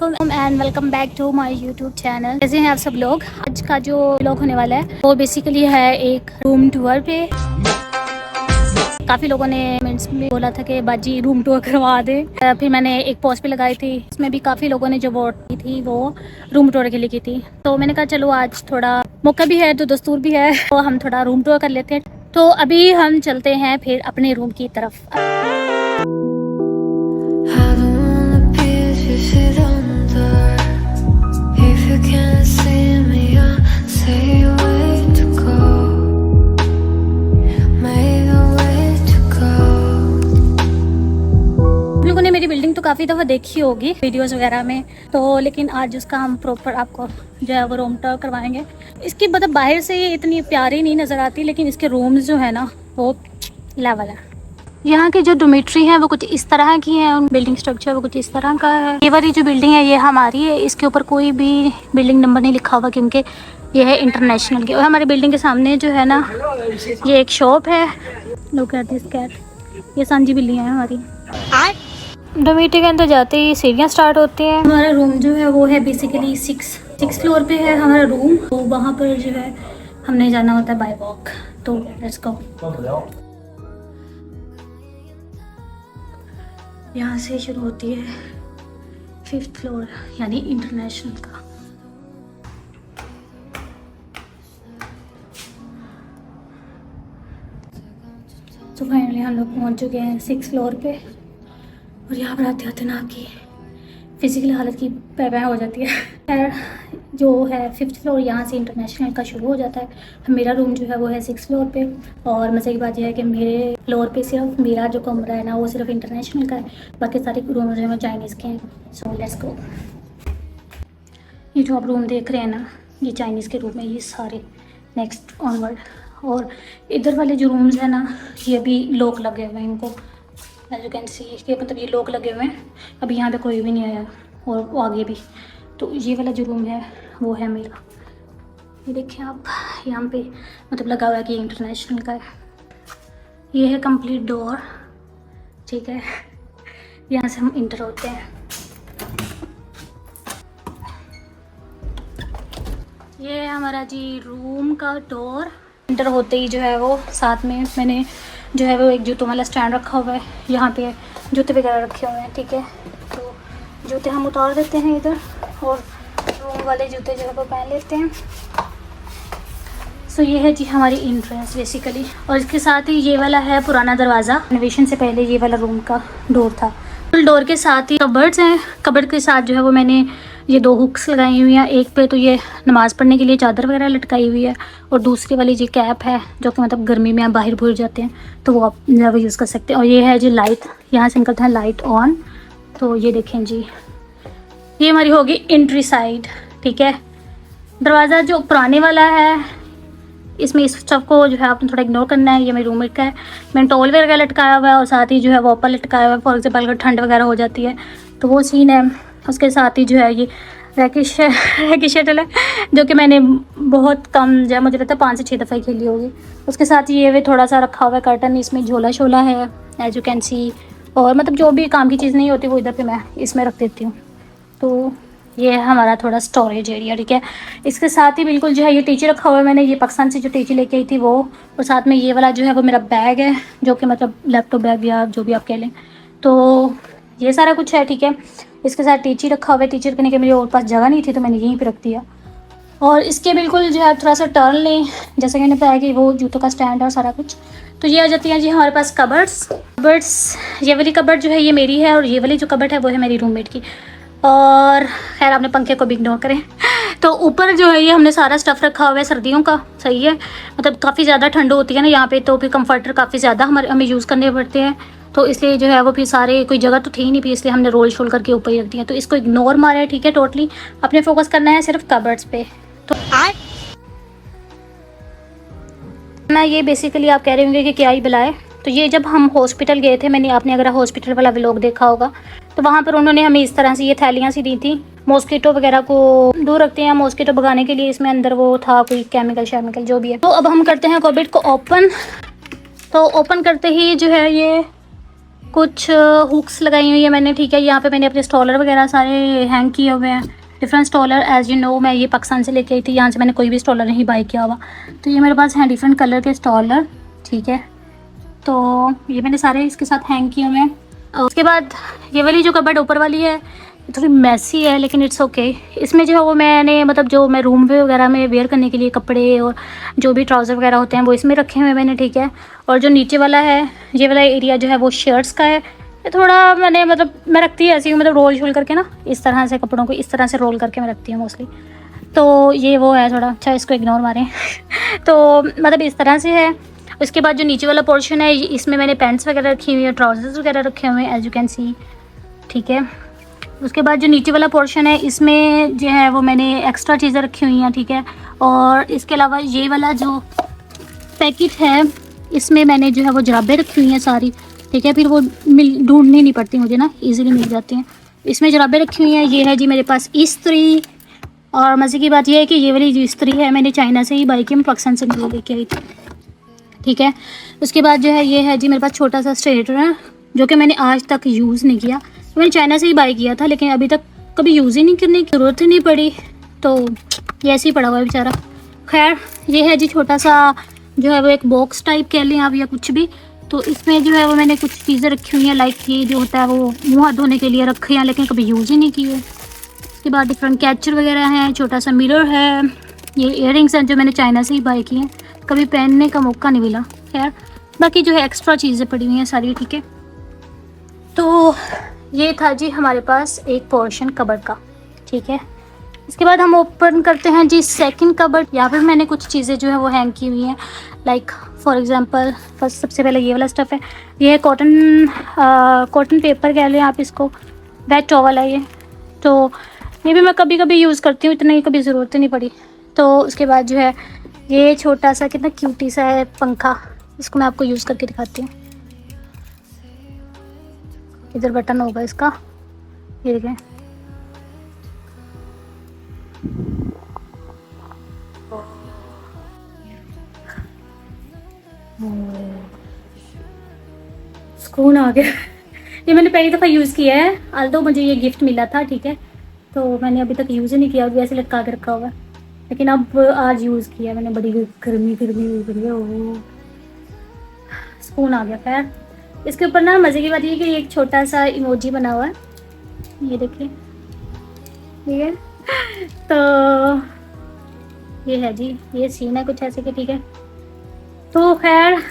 अस्सलामुअलैकुम and welcome back to my YouTube channel. कैसे हैं आप सब लोग। आज का जो व्लॉग होने वाला है वो बेसिकली है एक रूम टूर पे। काफ़ी लोगों ने कमेंट्स में बोला था कि बाजी रूम टूर करवा दे। फिर मैंने एक पोस्ट भी लगाई थी, इसमें भी काफ़ी लोगों ने जो वोट की थी वो रूम टूर के लिए की थी। तो मैंने कहा चलो आज थोड़ा मौका भी है तो दस्तूर भी है, तो हम थोड़ा रूम टूर कर लेते हैं। तो अभी हम चलते हैं फिर अपने रूम की तरफ। मेरी बिल्डिंग तो काफ़ी दफ़ा देखी होगी वीडियोस वगैरह में, तो लेकिन आज उसका हम प्रॉपर आपको जो है वो रूम टूर करवाएंगे। इसकी मतलब बाहर से ये इतनी प्यारी नहीं नज़र आती, लेकिन इसके रूम्स जो है ना वो लेवल है। यहाँ की जो डोमेट्री है वो कुछ इस तरह की है, बिल्डिंग स्ट्रक्चर वो कुछ इस तरह का है। ये वाली जो बिल्डिंग है ये हमारी है, इसके ऊपर कोई भी बिल्डिंग नंबर नहीं लिखा हुआ क्योंकि ये है इंटरनेशनल की। और हमारी बिल्डिंग के सामने जो है ना ये एक शॉप है। लुक एट दिस कैट, ये सांझी बिल्ली है हमारी। डोमेट्री के अंदर जाते ही सीढ़ियाँ स्टार्ट होती हैं। हमारा रूम जो है वो है बेसिकली सिक्स फ्लोर पे है हमारा रूम। तो वहाँ पर जो है हमने जाना होता है बाय वॉक। तो लेट्स गो। यहाँ से शुरू होती है 5th फ्लोर यानी इंटरनेशनल का। तो फाइनली हम लोग पहुँच चुके हैं 6th फ्लोर पे। और यहाँ पर आते आते ना आपकी फ़िज़िकल हालत की पैबा हो जाती है। खैर जो है 5th फ्लोर यहाँ से इंटरनेशनल का शुरू हो जाता है। मेरा रूम जो है वो है 6th फ्लोर पे। और मज़े की बात यह है कि मेरे फ्लोर पे सिर्फ मेरा जो कमरा है ना वो सिर्फ इंटरनेशनल का है, बाकी सारे रूम जो है वो चाइनीज़ के हैं। So let's go. ये जो आप रूम देख रहे हैं ना ये चाइनीज़ के रूम है ये सारे, नेक्स्ट ऑनवर्ड। और इधर वाले जो रूम्स हैं ना ये भी लॉक लगे हुए हैं इनको, एज यू कैन सी। इसके मतलब ये लॉक लगे हुए हैं, अभी यहाँ पे कोई भी नहीं आया और आगे भी। तो ये वाला जो रूम है वो है मेरा। ये देखिए आप यहाँ पे मतलब लगा हुआ है कि इंटरनेशनल का है। ये है कंप्लीट डोर, ठीक है। यहाँ से हम इंटर होते हैं। ये है हमारा जी रूम का डोर। इंटर होते ही जो है वो साथ में मैंने जो है वो एक जूतों वाला स्टैंड रखा हुआ है। यहाँ पे जूते वगैरह रखे हुए हैं, ठीक है। तो जूते हम उतार देते हैं इधर और रूम वाले जूते जो है वो पहन लेते हैं। सो ये है जी हमारी एंट्रेंस बेसिकली। और इसके साथ ही ये वाला है पुराना दरवाज़ा, रिनोवेशन से पहले ये वाला रूम का डोर था। डोर के साथ ही कबर्ड्स हैं। कबर्ड के साथ जो है वो मैंने ये 2 हुक्स लगाई हुई हैं। एक पे तो ये नमाज़ पढ़ने के लिए चादर वगैरह लटकाई हुई है, और दूसरी वाली जी कैप है जो कि मतलब गर्मी में आप बाहर भूल जाते हैं तो वो आप ज़्यादा यूज़ कर सकते हैं। और ये है जी लाइट, यहाँ से निकलता है लाइट ऑन। तो ये देखें जी ये हमारी होगी एंट्री साइड, ठीक है। दरवाज़ा जो पुराने वाला है इसमें इस सब को जो है आपने थोड़ा इग्नोर करना है। ये मेरे रूममेट का है, मैंने टॉवल वगैरह लटकाया हुआ है और साथ ही जो है वॉपर लटकाया हुआ है। फॉर एग्जाम्पल अगर ठंड वगैरह हो जाती है तो वो सीन है। उसके साथ ही जो है ये रैकेट शटल है जो कि मैंने बहुत कम जो है मुझे लगता है 5 से 6 दफ़ा खेली होगी। उसके साथ ये वे थोड़ा सा रखा हुआ है कर्टन, इसमें झोला शोला है एज यू कैन सी। और मतलब जो भी काम की चीज़ नहीं होती वो इधर पे मैं इसमें रख देती हूँ। तो ये है हमारा थोड़ा स्टोरेज एरिया, ठीक है। इसके साथ ही बिल्कुल जो है ये टीची रखा हुआ है, मैंने ये पाकिस्तान से जो टीची लेके आई थी वो। और साथ में ये वाला जो है वो मेरा बैग है जो कि मतलब लैपटॉप बैग या जो भी आप कह लें। तो ये सारा कुछ है, ठीक है। इसके साथ टीची रखा हुआ है, टीची रखने के मेरे और पास जगह नहीं थी तो मैंने यहीं पे रख दिया। और इसके बिल्कुल जो है थोड़ा सा टर्न लें, जैसे कि मैंने बताया कि वो जूतों का स्टैंड और सारा कुछ। तो ये आ जाती है जी हमारे पास कबर्ड्स। ये वाली कबर्ड जो है ये मेरी है, और ये वाली जो कबर्ड है वो है मेरी रूममेट की। और खैर आपने पंखे को भी इग्नोर करें। तो ऊपर जो है ये हमने सारा स्टफ़ रखा हुआ है सर्दियों का, सही है। मतलब काफ़ी ज़्यादा ठंड होती है ना यहाँ पे, तो फिर कंफर्टर काफ़ी ज़्यादा हमें यूज़ करने पड़ते हैं। तो इसलिए जो है वो फिर सारे कोई जगह तो थी नहीं, फिर इसलिए हमने रोल शोल करके ऊपर ही रख दिया। तो इसको इग्नोर मारा है, ठीक है। टोटली अपने फोकस करना है सिर्फ कबर्ड्स पे। तो ना ये बेसिकली आप कह रहे होंगे कि क्या ही बुलाए। तो ये जब हम हॉस्पिटल गए थे, मैंने आपने अगर हॉस्पिटल वाला व्लॉग देखा होगा तो वहाँ पर उन्होंने हमें इस तरह से ये थैलियाँ सी दी थी। मॉस्किटो वगैरह को दूर रखते हैं, मॉस्किटो भगाने के लिए। इसमें अंदर वो था कोई केमिकल जो भी है। तो अब हम करते हैं कबर्ड को ओपन। तो ओपन करते ही जो है ये कुछ हुक्स लगाई हुई है मैंने, ठीक है। यहाँ पे मैंने अपने स्टॉलर वगैरह सारे हैंग किए हुए हैं, डिफरेंट स्टॉलर। एज़ यू नो मैं ये पाकिस्तान से लेके आई थी, यहाँ से मैंने कोई भी स्टॉलर नहीं बाई किया हुआ। तो ये मेरे पास हैं डिफरेंट कलर के स्टॉलर, ठीक है। तो ये मैंने सारे इसके साथ हैंग किए हुए हैं। उसके बाद ये वाली जो कबर्ड ऊपर वाली है थोड़ी मैसी है, लेकिन इट्स ओके। इसमें जो है वो मैंने मतलब जो मैं रूम पे वगैरह में वेयर करने के लिए कपड़े और जो भी ट्राउज़र वगैरह होते हैं वो इसमें रखे हुए मैंने, ठीक है। और जो नीचे वाला है, ये वाला एरिया जो है वो शर्ट्स का है। ये थोड़ा मैंने मतलब मैं रखती है ऐसी हूँ, मतलब रोल शोल करके ना, इस तरह से कपड़ों को इस तरह से रोल करके मैं रखती हूँ मोस्टली। तो ये वो है थोड़ा, अच्छा इसको इग्नोर मारें तो मतलब इस तरह से है। उसके बाद जो नीचे वाला पोर्शन है इसमें मैंने पैंट्स वगैरह रखी हुई है, ट्राउजर्स वगैरह रखे हुए हैं एज यू कैन सी, ठीक है। उसके बाद जो नीचे वाला पोर्शन है इसमें जो है वो मैंने एक्स्ट्रा चीज़ें रखी हुई हैं, ठीक है। और इसके अलावा ये वाला जो पैकेट है इसमें मैंने जो है वो जराबें रखी हुई हैं सारी, ठीक है। फिर वो ढूंढनी नहीं पड़ती मुझे ना, ईज़िली मिल जाती हैं। इसमें जराबें रखी हुई हैं। ये है जी मेरे पास इस्त्री। और मज़े की बात यह है कि ये वाली जो इस्त्री है मैंने चाइना से ही बाई की, मैं पाकिस्तान से नहीं लेके आई थी, ठीक है। उसके बाद जो है ये है जी मेरे पास छोटा सा स्ट्रेटनर है, जो कि मैंने आज तक यूज़ नहीं किया। मैंने चाइना से ही बाई किया था, लेकिन अभी तक कभी यूज़ ही नहीं करने की ज़रूरत ही नहीं पड़ी, तो ये ऐसे ही पड़ा हुआ है बेचारा। खैर ये है जी छोटा सा जो है वो एक बॉक्स टाइप कह लें आप या कुछ भी। तो इसमें जो है वो मैंने कुछ चीज़ें रखी हुई हैं, लाइक ये जो होता है वो मुँह हाथ धोने के लिए रखे हैं, लेकिन कभी यूज़ ही नहीं किए। उसके बाद डिफरेंट कैचर वगैरह हैं, छोटा सा मिरर है, ये इयररिंग्स हैं जो मैंने चाइना से ही बाई किए हैं, कभी पहनने का मौका नहीं मिला। खैर बाकी जो है एक्स्ट्रा चीज़ें पड़ी हुई हैं सारी, ठीक है। तो ये था जी हमारे पास एक पोर्शन कबर्ड का, ठीक है। इसके बाद हम ओपन करते हैं जी सेकंड कबर्ड। यहाँ पर मैंने कुछ चीज़ें जो है वो हैंग की हुई हैं, लाइक फॉर एग्जांपल फर्स्ट सबसे पहले ये वाला स्टफ़ है। ये है कॉटन पेपर कह लें आप इसको, वेट टॉवल है ये। तो ये भी मैं कभी कभी यूज़ करती हूँ, इतना ही कभी ज़रूरत ही नहीं पड़ी। तो उसके बाद जो है ये छोटा सा कितना क्यूटी सा है पंखा, इसको मैं आपको यूज़ करके दिखाती हूँ। इधर बटन होगा इसका, ये देखें। सुकून आ गया ये मैंने पहली दफ़ा यूज़ किया है, आल्दो मुझे ये गिफ्ट मिला था, ठीक है। तो मैंने अभी तक यूज़ ही नहीं किया, अभी ऐसे लटका के रखा हुआ है, लेकिन अब आज यूज़ किया मैंने। बड़ी गर्मी हुई पड़ी है, वो सुकून आ गया। खैर इसके ऊपर ना मज़े की बात ये कि एक छोटा सा इमोजी बना हुआ है, ये देखिए, ठीक है। तो ये है जी, ये सीन है कुछ ऐसे कि, ठीक है। तो खैर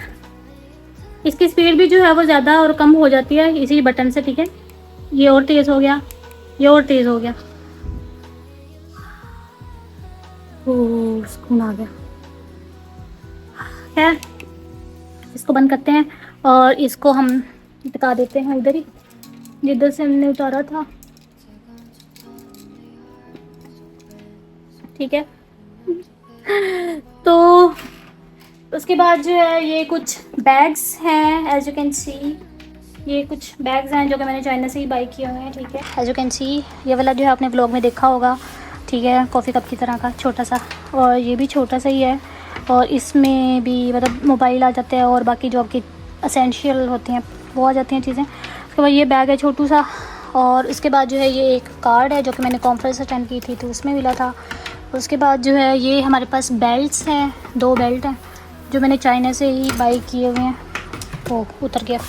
इसकी स्पीड भी जो है वो ज़्यादा और कम हो जाती है इसी बटन से, ठीक है। ये और तेज़ हो गया, ये और तेज़ हो गया, सुकून आ गया। खैर इसको बंद करते हैं और इसको हम टिका देते हैं इधर ही जिधर से हमने उतारा था, ठीक है। तो उसके बाद जो है ये कुछ बैग्स हैं, एज यू कैन सी। ये कुछ बैग्स हैं जो कि मैंने चाइना से ही बाई किए हुए हैं, ठीक है। एज यू कैन सी ये वाला जो है आपने ब्लॉग में देखा होगा, ठीक है, कॉफ़ी कप की तरह का छोटा सा, और ये भी छोटा सा ही है। और इसमें भी मतलब मोबाइल आ जाते हैं और बाकी जो आपकी असेंशियल होती हैं वो आ जाती हैं चीज़ें। उसके बाद ये बैग है छोटू सा। और उसके बाद जो है ये एक कार्ड है जो कि मैंने कॉन्फ्रेंस अटेंड की थी तो उसमें मिला था। उसके बाद जो है ये हमारे पास बेल्ट्स हैं, 2 बेल्ट हैं जो मैंने चाइना से ही बाई किए हुए हैं। वो उतर गया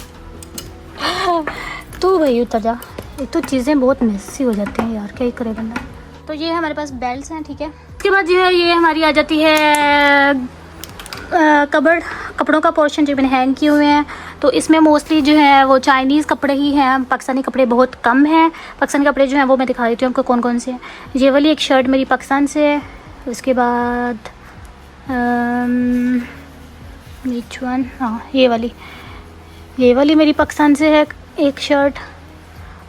तो भाई उतर जा, एक तो चीज़ें बहुत मेसी हो जाती हैं यार, क्या ही करे बंदा। तो ये हमारे पास बेल्ट्स हैं, ठीक है। उसके बाद जो है ये हमारी आ जाती है कपड़ों का पोर्शन जो मैंने हैंग किए हुए हैं। तो इसमें मोस्टली जो है वो चाइनीज़ कपड़े ही हैं, पाकिस्तानी कपड़े बहुत कम हैं। पाकिस्तानी कपड़े जो हैं वो मैं दिखा देती हूँ आपको कौन कौन से हैं। ये वाली एक शर्ट मेरी पाकिस्तान से है। उसके बाद विच वन, हाँ ये वाली मेरी पाकिस्तान से है एक शर्ट,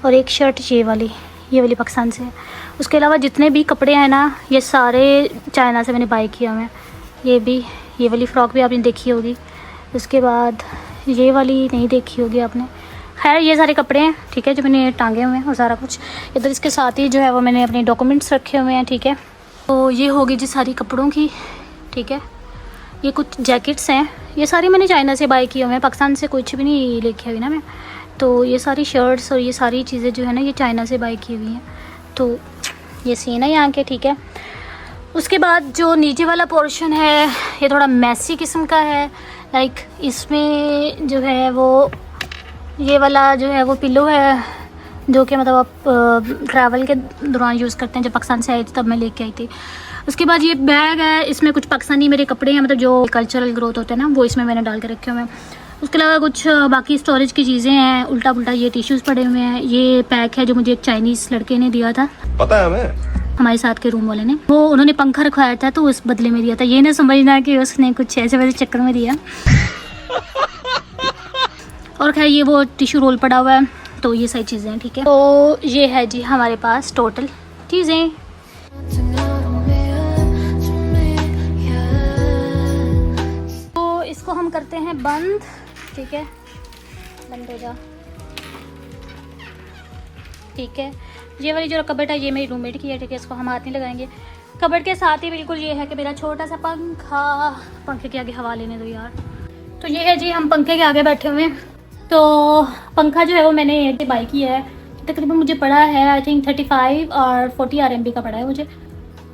और एक शर्ट ये वाली पाकिस्तान से है। उसके अलावा जितने भी कपड़े हैं ना ये सारे चाइना से मैंने बाई किए हुए हैं। ये वाली फ़्रॉक भी आपने देखी होगी। उसके बाद ये वाली नहीं देखी होगी आपने। खैर ये सारे कपड़े हैं, ठीक है, जो मैंने टांगे हुए हैं और सारा कुछ इधर। इसके साथ ही जो है वो मैंने अपने डॉक्यूमेंट्स रखे हुए हैं, ठीक है। तो ये होगी जी सारी कपड़ों की, ठीक है। ये कुछ जैकेट्स हैं, ये सारी मैंने चाइना से बाई किए हुए हैं, पाकिस्तान से कुछ भी नहीं लेके आई ना मैं। तो ये सारी शर्ट्स और ये सारी चीज़ें जो है ना ये चाइना से बाई की हुई हैं। तो ये सीन है यहाँ के, ठीक है। उसके बाद जो नीचे वाला पोर्शन है ये थोड़ा मैसी किस्म का है। लाइक इसमें जो है वो ये वाला जो है वो पिलो है जो कि मतलब आप ट्रैवल के दौरान यूज़ करते हैं। जब पाकिस्तान से आई थी तब मैं लेके आई थी। उसके बाद ये बैग है, इसमें कुछ पाकिस्तानी मेरे कपड़े हैं, मतलब जो कल्चरल ग्रोथ होते हैं ना वो इसमें मैंने डाल के रखे हुए हैं। उसके अलावा कुछ बाकी स्टोरेज की चीज़ें हैं, उल्टा पुल्टा ये टिश्यूज़ पड़े हुए हैं। ये पैक है जो मुझे एक चाइनीज़ लड़के ने दिया था, पता है हमें, हमारे साथ के रूम वाले ने। वो उन्होंने पंखा रखवाया था तो उस बदले में दिया था। ये ना समझना कि उसने कुछ ऐसे वैसे चक्कर में दिया। और खैर ये वो टिश्यू रोल पड़ा हुआ है। तो ये सारी चीज़ें हैं, ठीक है। तो ये है जी हमारे पास टोटल चीज़ें। तो इसको हम करते हैं बंद, ठीक है। बंद हो जा, ठीक है। ये वाली जो कबर्ड है ये मेरी रूममेट की है, ठीक है। इसको हम हाथ नहीं लगाएंगे। कबर्ड के साथ ही बिल्कुल ये है कि मेरा छोटा सा पंखा, पंखे के आगे हवा लेने दो यार। तो ये है जी हम पंखे के आगे बैठे हुए हैं। तो पंखा जो है वो मैंने बाई किया है, तकरीबन मुझे पड़ा है आई थिंक 35 और 40 RMB का पड़ा है मुझे।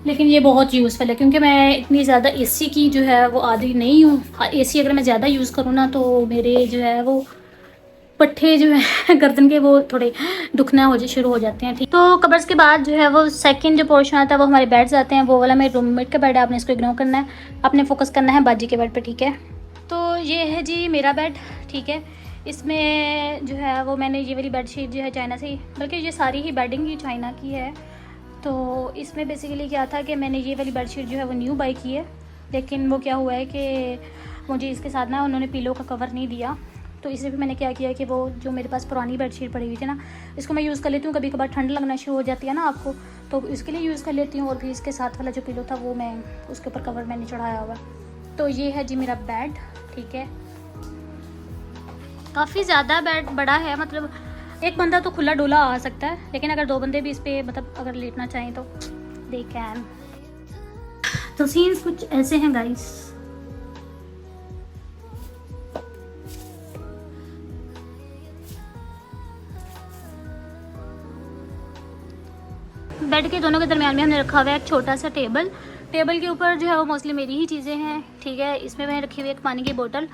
लेकिन ये बहुत यूज़फुल है क्योंकि मैं इतनी ज़्यादा एसी की जो है वो आदी नहीं हूँ। एसी अगर मैं ज़्यादा यूज़ करूँ ना तो मेरे जो है वो पट्टे जो है गर्दन के वो थोड़े दुखना शुरू हो जाते हैं, ठीक। तो कबर्स के बाद जो है वो सेकंड जो पोर्शन आता है वो हमारे बेड्स आते हैं। वो वाला मेरे रूममेट का बेड है, आपने इसको इग्नोर करना है, आपने फोकस करना है बाजी के बेड पे, ठीक है। तो ये है जी मेरा बेड, ठीक है। इसमें जो है वो मैंने ये वाली बेडशीट जो है चाइना से ही, बल्कि ये सारी ही बेडिंग ही चाइना की है। तो इसमें बेसिकली क्या था कि मैंने ये वाली बेडशीट जो है वो न्यू बाई की है, लेकिन वो क्या हुआ है कि मुझे इसके साथ ना उन्होंने पिलो का कवर नहीं दिया। तो इसे भी मैंने क्या किया कि वो जो मेरे पास पुरानी बेडशीट पड़ी हुई थी ना, इसको मैं यूज़ कर लेती हूँ। कभी कभार ठंड लगना शुरू हो जाती है ना आपको, तो इसके लिए यूज़ कर लेती हूँ। और फिर इसके साथ वाला जो पिलो था वो मैं उसके ऊपर कवर मैंने चढ़ाया हुआ। तो ये है जी मेरा बेड, ठीक है। काफ़ी ज़्यादा बेड बड़ा है, मतलब एक बंदा तो खुला डोला आ सकता है, लेकिन अगर दो बंदे भी इस पर मतलब अगर लेटना चाहें तो दे कैन। तो सीन्स कुछ ऐसे हैं गाइस। बेड के दोनों के दरमियान में हमने रखा हुआ है एक छोटा सा टेबल। टेबल के ऊपर जो है वो मोस्टली मेरी ही चीज़ें हैं, ठीक है। इसमें मैंने रखी हुई एक पानी की बोतल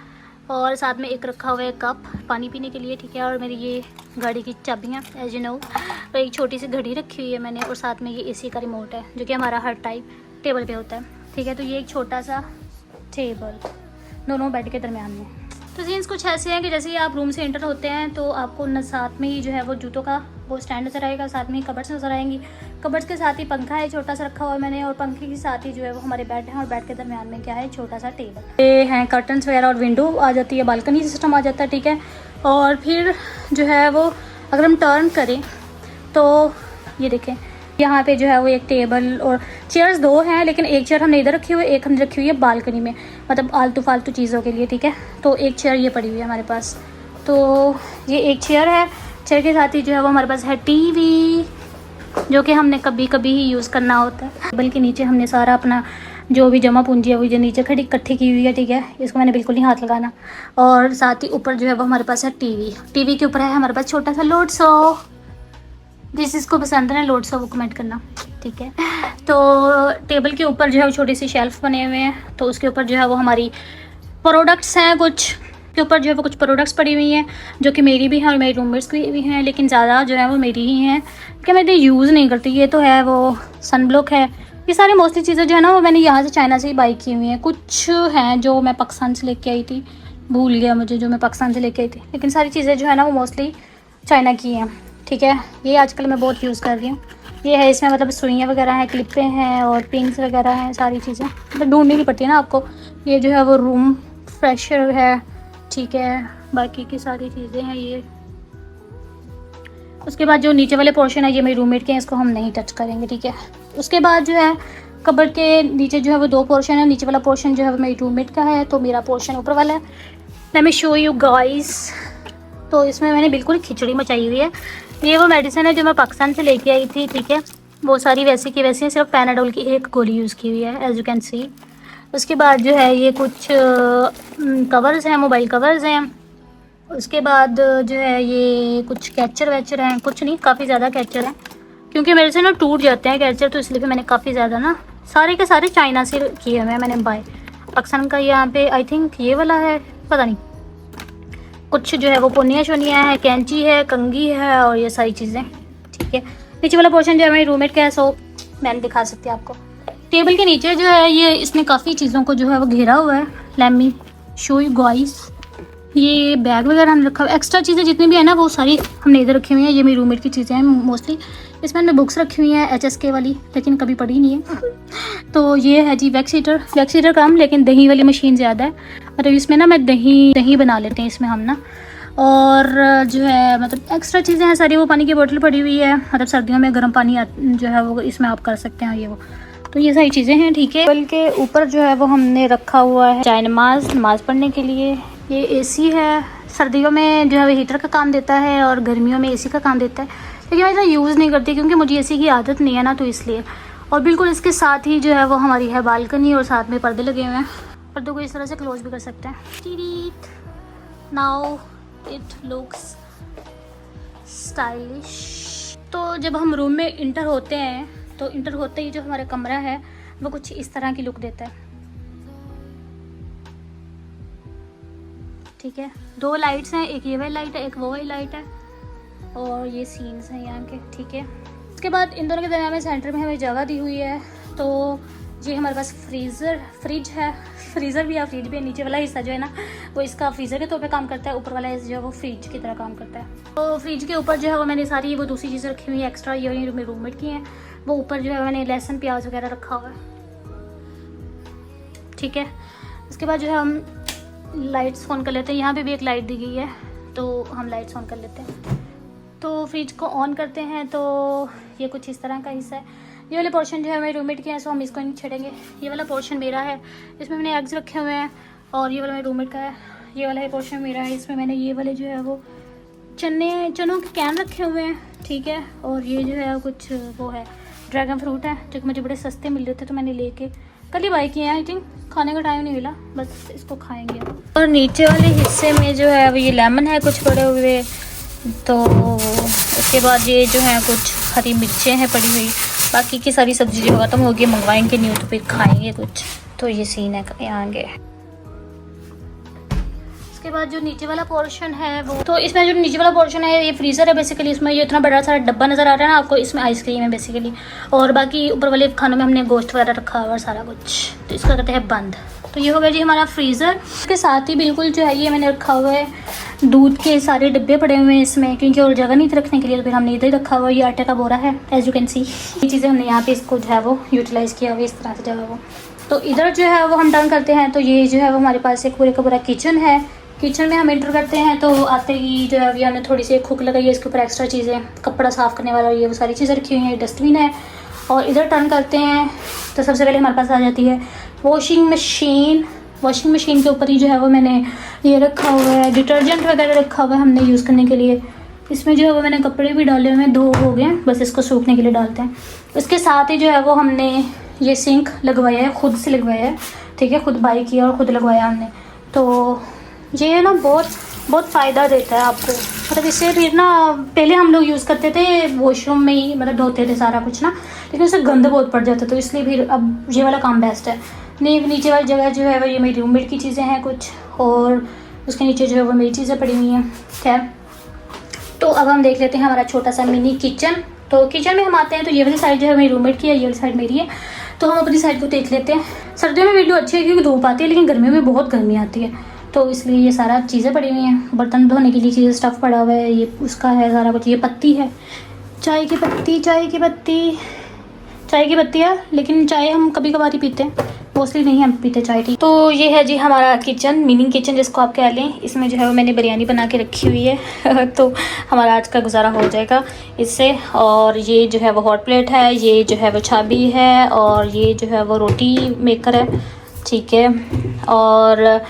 और साथ में एक रखा हुआ है कप पानी पीने के लिए, ठीक है। और मेरी ये गाड़ी की चाबियाँ एज यू नो। और एक छोटी सी घड़ी रखी हुई है मैंने, और साथ में ये एसी का रिमोट है जो कि हमारा हर टाइम टेबल पे होता है, ठीक है। तो ये एक छोटा सा टेबल दोनों बेड के दरमियान में। तो जीन्स कुछ ऐसे हैं कि जैसे ही आप रूम से एंटर होते हैं तो आपको न साथ में ही जो है वो जूतों का वो स्टैंड नज़र आएगा, साथ में ही कबर्ड्स नज़र आएंगी। कबर्ड्स के साथ ही पंखा है छोटा सा रखा हुआ है मैंने, और पंखे के साथ ही जो है वो हमारे बेड हैं, और बेड के दरमियान में क्या है छोटा सा टेबल। ये हैं कर्टन्स वगैरह, और विंडो आ जाती है, बालकनी सिस्टम आ जाता है, ठीक है। और फिर जो है वो अगर हम टर्न करें तो ये देखें यहाँ पे जो है वो एक टेबल और चेयर्स दो हैं, लेकिन एक चेयर हमने इधर रखी हुई है, एक हमने रखी हुई है बालकनी में, मतलब आलतू फालतू चीज़ों के लिए, ठीक है। तो एक चेयर ये पड़ी हुई है हमारे पास। तो ये एक चेयर है, चेयर के साथ ही जो है वो हमारे पास है टीवी, जो कि हमने कभी कभी ही यूज़ करना होता है। टेबल के नीचे हमने सारा अपना जो भी जमा पूंजी है वो जो नीचे खड़ी इकट्ठी की हुई है, ठीक है। इसको मैंने बिल्कुल नहीं हाथ लगाना। और साथ ही ऊपर जो है वो हमारे पास है टीवी। टीवी के ऊपर है हमारे पास छोटा सा लोड शो। जिस इसको पसंद है लोड शो वो कमेंट करना, ठीक है। तो टेबल के ऊपर जो है वो छोटी सी शेल्फ बने हुए हैं, तो उसके ऊपर जो है वो हमारी प्रोडक्ट्स हैं, कुछ के ऊपर जो है वो कुछ प्रोडक्ट्स पड़ी हुई हैं जो कि मेरी भी हैं और मेरी रूममेट्स की भी हैं, लेकिन ज़्यादा जो है वो मेरी ही हैं कि मैं इतनी यूज़ नहीं करती। ये तो है वो सनब्लॉक है। ये सारी मोस्टली चीज़ें जो है ना वो मैंने यहाँ से चाइना से ही बाई की हुई हैं। कुछ हैं जो मैं पाकिस्तान से लेके आई थी, भूल गया मुझे जो मैं पाकिस्तान से लेके आई थी, लेकिन सारी चीज़ें जो है ना वो मोस्टली चाइना की हैं, ठीक है। ये आजकल मैं बहुत यूज़ कर रही हूँ। ये है, इसमें मतलब सुइयाँ वगैरह हैं, क्लिपें हैं और पिंस वगैरह हैं, सारी चीज़ें मतलब ढूंढनी नहीं पड़ती है ना आपको। ये जो है वो रूम फ्रेशर है, ठीक है। बाकी की सारी चीज़ें हैं ये। उसके बाद जो नीचे वाले पोर्शन है ये मेरी रूममेट के हैं, इसको हम नहीं टच करेंगे, ठीक है। उसके बाद जो है कबर्ड के नीचे जो है वो दो पोर्शन है। नीचे वाला पोर्शन जो है वो मेरी रूममेट का है, तो मेरा पोर्शन ऊपर वाला है। Let me show you guys. तो इसमें मैंने बिल्कुल खिचड़ी मचाई हुई है। ये वो मेडिसिन है जो मैं पाकिस्तान से लेके आई थी, ठीक है। वो सारी वैसी की वैसी है, सिर्फ पैनाडोल की एक गोली यूज़ की हुई है एज यू कैन सी। उसके बाद जो है ये कुछ कवर्स हैं, मोबाइल कवर्स हैं, उसके बाद जो है ये कुछ कैचर वैचर हैं, कुछ नहीं काफ़ी ज़्यादा कैचर हैं क्योंकि मेरे से ना टूट जाते हैं कैचर, तो इसलिए भी मैंने काफ़ी ज़्यादा ना सारे के सारे चाइना से किए हुए हैं मैंने बाय। पाकिस्तान का यहाँ पे आई थिंक ये वाला है, पता नहीं। कुछ जो है वो पोनिया शोनिया है, कैंची है, कंघी है और ये सारी चीज़ें, ठीक है। नीचे वाला पोर्शन जो है मेरी रूममेट का है, सो मैंने दिखा सकती हूँ आपको। टेबल के नीचे जो है ये इसने काफ़ी चीज़ों को जो है वो घेरा हुआ है। लेमी शो यू गाइस, ये बैग वगैरह हमने रखा हुआ। एक्स्ट्रा चीज़ें जितनी भी है ना वो सारी हमने इधर रखी हुई हैं। ये मेरी रूममेट की चीज़ें हैं मोस्टली। इसमें हमने बुक्स रखी हुई हैं HSK वाली, लेकिन कभी पढ़ी नहीं है। तो ये है जी वैक्स हीटर कम, लेकिन दही वाली मशीन ज़्यादा है। मतलब इसमें ना मैं दही बना लेते हैं इसमें हम ना। और जो है मतलब एक्स्ट्रा चीज़ें हैं सारी, वो पानी की बोतल पड़ी हुई है, मतलब सर्दियों में गर्म पानी जो है वो इसमें आप कर सकते हैं ये वो। तो ये सारी चीज़ें हैं, ठीक है। टेबल के ऊपर जो है वो हमने रखा हुआ है चाय नमाज़ पढ़ने के लिए। ये AC है, सर्दियों में जो है वो हीटर का काम देता है और गर्मियों में AC का काम देता है, लेकिन मैं इतना यूज़ नहीं करती क्योंकि मुझे AC की आदत नहीं है ना, तो इसलिए। और बिल्कुल इसके साथ ही जो है वो हमारी है बालकनी और साथ में पर्दे लगे हुए हैं। पर्दों को इस तरह से क्लोज भी कर सकते हैं। Now it looks stylish. तो जब हम रूम में इंटर होते हैं तो इंटर होते ही जो हमारा कमरा है वो कुछ इस तरह की लुक देता है, ठीक है। 2 लाइट्स हैं, एक ये वाली लाइट है, एक वो वाली लाइट है, और ये सीन्स हैं यहाँ के, ठीक है। उसके बाद इन दोनों के दरम्यान में सेंटर में हमें जगह दी हुई है। तो ये हमारे पास फ्रिज है, फ्रीज़र भी है, फ्रिज भी है। नीचे वाला हिस्सा जो है ना वो इसका फ्रीज़र के तौर पे काम करता है, ऊपर वाला हिस्सा जो है वो फ्रिज की तरह काम करता है। तो फ्रिज के ऊपर जो है वो मैंने सारी वो दूसरी चीज़ें रखी हुई है एक्स्ट्रा, ये मेरी रूममेट की हैं। वो ऊपर जो है मैंने लहसुन प्याज वगैरह रखा हुआ है, ठीक है। उसके बाद जो है हम लाइट्स ऑन कर लेते हैं। यहाँ पे भी एक लाइट दी गई है, तो हम लाइट्स ऑन कर लेते हैं। तो फ्रिज को ऑन करते हैं तो ये कुछ इस तरह का हिस्सा है। ये वाले पोर्शन जो है मेरे रूममेट के हैं, सो हम इसको नहीं छेड़ेंगे। ये वाला पोर्शन मेरा है, इसमें मैंने एग्स रखे हुए हैं, और ये वाला मेरे रूममेट का है। ये वाला पोर्शन मेरा है, इसमें मैंने ये वाले जो है वो चनों के कैन रखे हुए हैं, ठीक है। और ये जो है कुछ वो है ड्रैगन फ्रूट है, जो कि मुझे बड़े सस्ते मिल रहे थे, तो मैंने लेके कल ही बाई किए हैं। आई थिंक खाने का टाइम नहीं मिला, बस इसको खाएंगे। और नीचे वाले हिस्से में जो है वो ये लेमन है कुछ पड़े हुए। तो उसके बाद ये जो है कुछ हरी मिर्चें हैं पड़ी हुई। बाकी की सारी सब्जी जो ख़त्म होगी मंगवाएंगे नहीं तो फिर खाएंगे कुछ। तो ये सीन है यहाँ आगे। उसके बाद जो नीचे वाला पोर्शन है वो, तो इसमें जो नीचे वाला पोर्शन है ये फ्रीज़र है बेसिकली। इसमें ये इतना बड़ा सारा डब्बा नज़र आ रहा है ना आपको, इसमें आइसक्रीम है बेसिकली। और बाकी ऊपर वाले खानों में हमने गोश्त वगैरह रखा हुआ और सारा कुछ, तो इसका कहते हैं बंद। तो ये हो गया जी हमारा फ्रीज़र। इसके साथ ही बिल्कुल जो है ये मैंने रखा हुआ है दूध के सारे डिब्बे पड़े हुए हैं इसमें, क्योंकि और जगह नहीं थी रखने के लिए, तो फिर हमने इधर ही रखा हुआ है। ये आटे का बोरा है, एज यू कैन सी। ये चीज़ें हमने यहाँ पे इसको जो है वो यूटिलाइज़ किया हुआ इस तरह से जो है वो। तो इधर जो है वो हम डन करते हैं। तो ये जो है वो हमारे पास एक पूरे का पूरा किचन है। किचन में हम एंटर करते हैं तो आते ही जो है अभी हमने थोड़ी सी हुक लगाई है, इसके ऊपर एक्स्ट्रा चीज़ें, कपड़ा साफ़ करने वाला ये वो सारी चीज़ें रखी हुई हैं। डस्टबिन है। और इधर टर्न करते हैं तो सबसे पहले हमारे पास आ जाती है वॉशिंग मशीन। वॉशिंग मशीन के ऊपर ही जो है वो मैंने ये रखा हुआ है, डिटर्जेंट वगैरह रखा हुआ है हमने यूज़ करने के लिए। इसमें जो है वो मैंने कपड़े भी डाले हुए हैं, 2 हो गए, बस इसको सूखने के लिए डालते हैं। इसके साथ ही जो है वो हमने ये सिंक लगवाया है, खुद से लगवाया है, ठीक है। खुद बाई किया और ख़ुद लगवाया हमने। तो ये ना बहुत फ़ायदा देता है आपको। मतलब इससे फिर ना पहले हम लोग यूज़ करते थे वॉशरूम में ही, मतलब धोते थे सारा कुछ ना, लेकिन उससे गंद बहुत पड़ जाता, तो इसलिए फिर अब ये वाला काम बेस्ट है। नीचे वाली जगह जो है वो ये मेरी रूममेट की चीज़ें हैं कुछ, और उसके नीचे जो है वो मेरी चीज़ें पड़ी हुई हैं। खैर, तो अब हम देख लेते हैं हमारा छोटा सा मिनी किचन। तो किचन में हम आते हैं तो ये वाली साइड जो है मेरी रूममेट की है, ये वाली साइड मेरी है। तो हम अपनी साइड को देख लेते हैं। सर्दियों में वीडियो अच्छी है क्योंकि धूप आती है, लेकिन गर्मियों में बहुत गर्मी आती है, तो इसलिए ये सारा चीज़ें पड़ी हुई हैं। बर्तन धोने के लिए चीज़ें स्टफ़ पड़ा हुआ है, ये उसका है सारा कुछ। ये पत्ती है, चाय की पत्ती है, लेकिन चाय हम कभी कभार ही पीते हैं, मोस्टली नहीं हम पीते चाय टी। तो ये है जी हमारा किचन, मिनी किचन जिसको आप कह लें। इसमें जो है वो मैंने बिरयानी बना के रखी हुई है तो हमारा आज का गुजारा हो जाएगा इससे। और ये जो है वो हॉट प्लेट है, ये जो है वो छाबी है, और ये जो है वो रोटी मेकर है, ठीक है। और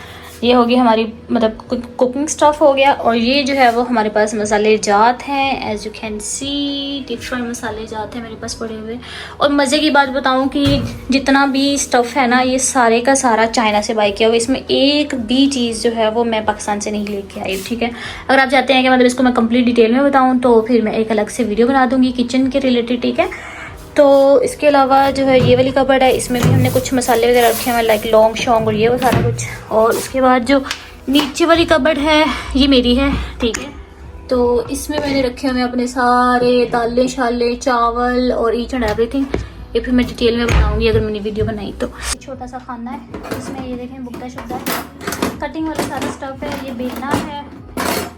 ये होगी हमारी मतलब कुकिंग स्टफ हो गया। और ये जो है वो हमारे पास मसाले जात हैं, as you can see different मसाले जात हैं मेरे पास पड़े हुए। और मज़े की बात बताऊं कि जितना भी स्टफ़ है ना, ये सारे का सारा चाइना से बाई किया हुआ। इसमें एक भी चीज़ जो है वो मैं पाकिस्तान से नहीं लेके आई, ठीक है। अगर आप चाहते हैं कि मतलब इसको मैं कंप्लीट डिटेल में बताऊँ तो फिर मैं एक अलग से वीडियो बना दूँगी किचन के रिलेटेड, ठीक है। तो इसके अलावा जो है ये वाली कबर्ड है, इसमें भी हमने कुछ मसाले वगैरह रखे हुए हैं, लाइक लौंग शोंग और ये वो सारा कुछ। और उसके बाद जो नीचे वाली कबर्ड है ये मेरी है, ठीक है। तो इसमें मैंने रखे हुए हैं अपने सारे दालें शाले चावल और ईच एंड एवरीथिंग। ये फिर मैं डिटेल में बताऊंगी अगर मैंने वीडियो बनाई तो। छोटा सा खाना है, इसमें ये देखें बुकदा शुद्धा कटिंग वाला सारा स्टफ है, ये बेलना है,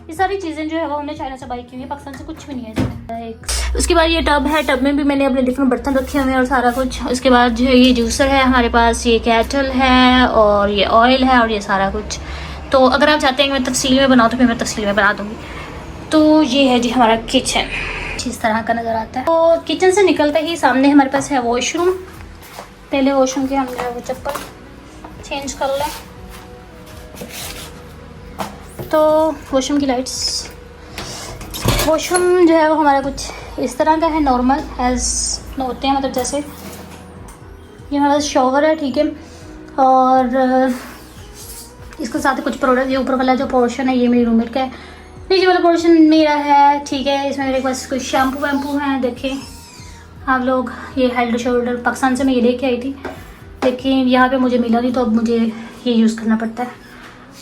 ये सारी चीज़ें जो है वो हमने चाइना से बाई की हुई है, पाकिस्तान से कुछ भी नहीं है इसमें। उसके बाद ये टब है, टब में भी मैंने अपने डिफरेंट बर्तन रखे हुए हैं और सारा कुछ। उसके बाद जो है ये जूसर है हमारे पास, ये केटल है और ये ऑयल है और ये सारा कुछ। तो अगर आप चाहते हैं कि मैं तफसील में बनाऊँ तो फिर मैं तफसील में बना दूँगी। तो ये है जी हमारा किचन, इस तरह का नज़र आता है। तो किचन से निकलते ही सामने हमारे पास है वॉशरूम। पहले वॉशरूम के हम जो है वो चप्पल चेंज कर लें। तो वॉशरूम की लाइट्स, वॉशरूम जो है वो हमारा कुछ इस तरह का है, नॉर्मल एज होते हैं, मतलब जैसे ये हमारा शॉवर है, ठीक है। और इसके साथ कुछ प्रोडक्ट, ये ऊपर वाला जो पोर्शन है ये मेरी रूममेट का है, नीचे वाला पोर्शन मेरा है, ठीक है। इसमें मेरे पास कुछ शैम्पू वैम्पू हैं, देखें आप लोग। ये हेड शोल्डर पाकिस्तान से मैं ये लेके आई थी, लेकिन यहाँ पे मुझे मिला नहीं तो अब मुझे ये यूज़ करना पड़ता है।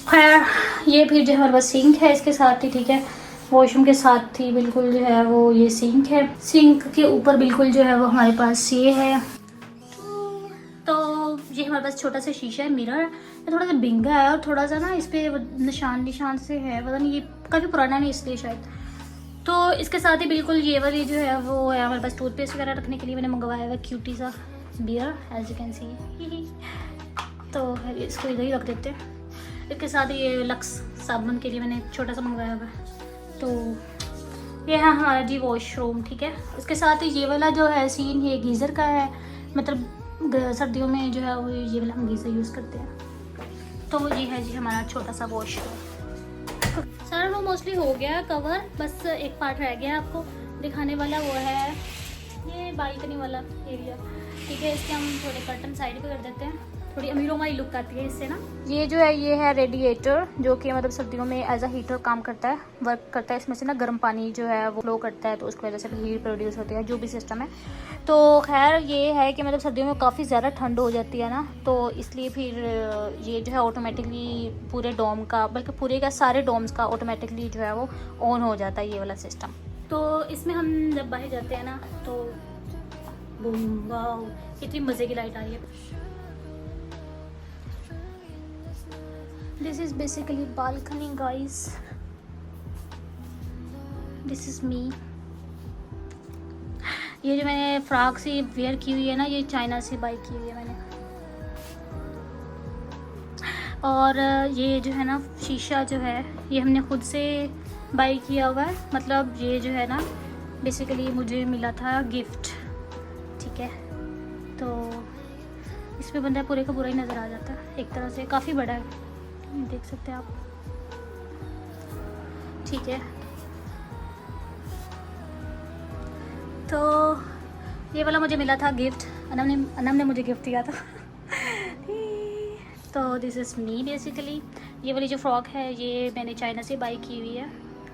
खैर ये फिर जो हमारे पास सिंक है इसके साथ ही, ठीक है। वॉशरूम के साथ ही बिल्कुल जो है वो ये सिंक है। सिंक के ऊपर बिल्कुल जो है वो हमारे पास ये है। तो ये हमारे पास छोटा सा शीशा है, मिरर है, थोड़ा सा बिंगा है और थोड़ा सा ना इस पर निशान से है, पता नहीं, ये काफ़ी पुराना नहीं इसलिए शायद। तो इसके साथ ही बिल्कुल ये वाली जो है वो है हमारे पास टूथपेस्ट वगैरह रखने के लिए मैंने मंगवाया हुआ क्यूटी सा bear, as you can see. तो इसको इधर ही रख देते हैं। इसके साथ ये लक्स साबुन के लिए मैंने छोटा सा मंगवाया हुआ है। तो ये है हमारा जी वॉशरूम, ठीक है। इसके साथ ही ये वाला जो है सीन ये गीज़र का है, मतलब सर्दियों में जो है वो ये वाला हम गीज़र यूज़ करते हैं। तो ये है जी हमारा छोटा सा वॉशरूम। सारा रूम मोस्टली हो गया कवर, बस एक पार्ट रह गया आपको दिखाने वाला, वो है ये बालकनी वाला एरिया, ठीक है। इसके हम थोड़े कर्टन साइड पे कर देते हैं, थोड़ी अमीरों वाली लुक आती है इससे ना। ये जो है ये है रेडिएटर, जो कि मतलब सर्दियों में एज अ हीटर काम करता है, वर्क करता है। इसमें से ना गर्म पानी जो है वो फ्लो करता है, तो उसकी वजह से हीट प्रोड्यूस होती है, जो भी सिस्टम है। तो खैर ये है कि मतलब सर्दियों में काफ़ी ज़्यादा ठंड हो जाती है ना, तो इसलिए फिर ये जो है ऑटोमेटिकली पूरे डोम का, बल्कि पूरे का सारे डोम्स का ऑटोमेटिकली जो है वो ऑन हो जाता है ये वाला सिस्टम। तो इसमें हम जब बाहर जाते हैं ना तो बूम, वाओ कितनी मज़े की लाइट आ रही है। This is basically balcony guys, this is me। ये जो मैंने फ्रॉक से वेयर की हुई है ना, ये चाइना से बाई की हुई है मैंने। और ये जो है ना शीशा जो है ये हमने खुद से बाई किया हुआ है, मतलब ये जो है ना बेसिकली मुझे मिला था गिफ्ट, ठीक है। तो इसमें बंदा पूरे का पूरा ही नज़र आ जाता है, एक तरह से काफ़ी बड़ा है, देख सकते हैं आप, ठीक है। तो ये वाला मुझे मिला था गिफ्ट, अनम ने मुझे गिफ्ट दिया था। तो दिस इज़ मी बेसिकली। ये वाली जो फ्रॉक है ये मैंने चाइना से बाई की हुई है।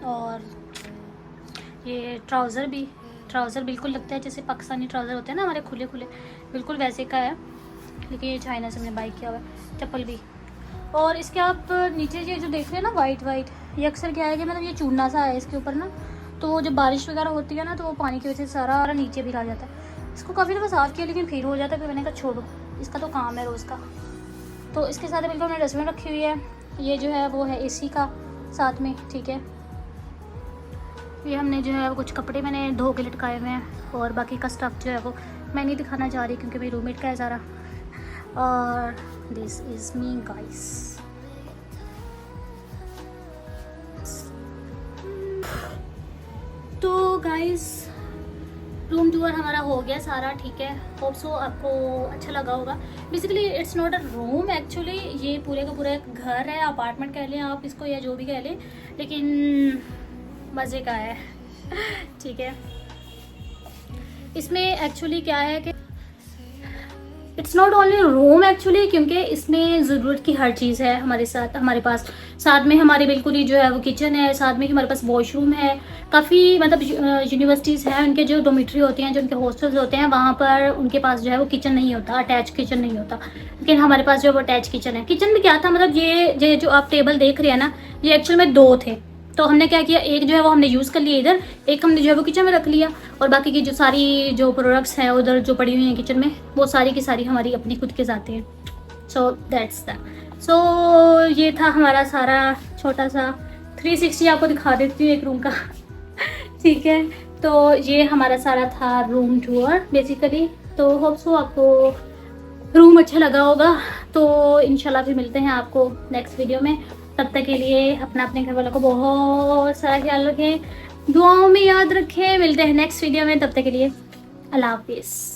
और ये ट्राउज़र बिल्कुल लगता है जैसे पाकिस्तानी ट्राउज़र होते हैं ना हमारे, खुले खुले, बिल्कुल वैसे का है, लेकिन ये चाइना से मैंने बाई किया हुआ है। चप्पल भी। और इसके आप नीचे ये जो देख रहे हैं ना वाइट ये अक्सर क्या है कि मतलब ये चूना सा है इसके ऊपर ना, तो जब बारिश वगैरह होती है ना तो वो पानी की वजह से सारा नीचे भी आ जाता है। इसको काफ़ी दफ़ा साफ़ किया लेकिन फिर हो जाता है, फिर मैंने कहा छोड़ो, इसका तो काम है रोज़ का। तो इसके साथ बिल्कुल हमने डस्टबिन रखी हुई है। ये जो है वो है एसी का साथ में, ठीक है। ये हमने जो है वो कुछ कपड़े मैंने धो के लटकाए हुए हैं, और बाकी का स्टफ़ जो है वो मैं नहीं दिखाना चाह रही क्योंकि मेरी रूममेट का है सारा। और दिस इज़ मी गाइस। तो गाइस रूम रूम टूर हमारा हो गया सारा, ठीक है। होप सो आपको अच्छा लगा होगा। Basically it's not a room actually, ये पूरे का पूरा एक घर है, अपार्टमेंट कह लें आप इसको या जो भी कह लें, लेकिन मज़े का है ठीक है। इसमें एक्चुअली क्या है कि it's not only room actually, क्योंकि इसमें ज़रूरत की हर चीज़ है हमारे साथ, हमारे पास। साथ में हमारे बिल्कुल ही जो है वो किचन है, साथ में हमारे पास वॉशरूम है। काफ़ी मतलब यूनिवर्सिटीज़ हैं, उनके जो डोमिट्री होते हैं, जो उनके हॉस्टल्स होते हैं, वहाँ पर उनके पास जो है वो किचन नहीं होता, अटैच किचन नहीं होता। लेकिन हमारे पास जो है वो अटैच किचन है। किचन में क्या था, मतलब ये जो आप टेबल देख रहे हैं ना, ये एक्चुअल में 2 थे। तो हमने क्या किया, एक जो है वो हमने यूज़ कर लिया इधर, एक हमने जो है वो किचन में रख लिया, और बाकी की जो सारी जो प्रोडक्ट्स हैं उधर जो पड़ी हुई हैं किचन में, वो सारी की सारी हमारी अपनी खुद के जाते हैं। So that's that. सो ये था हमारा सारा छोटा सा 360, आपको दिखा देती हूँ एक रूम का ठीक है। तो ये हमारा सारा था रूम टूर बेसिकली। तो होप सो आपको रूम अच्छा लगा होगा। तो इंशाल्लाह फिर मिलते हैं आपको नेक्स्ट वीडियो में। तब तक के लिए अपने घर वालों को बहुत सारा ख्याल रखें, दुआओं में याद रखें। मिलते हैं नेक्स्ट वीडियो में, तब तक के लिए अल्लाह हाफिज़।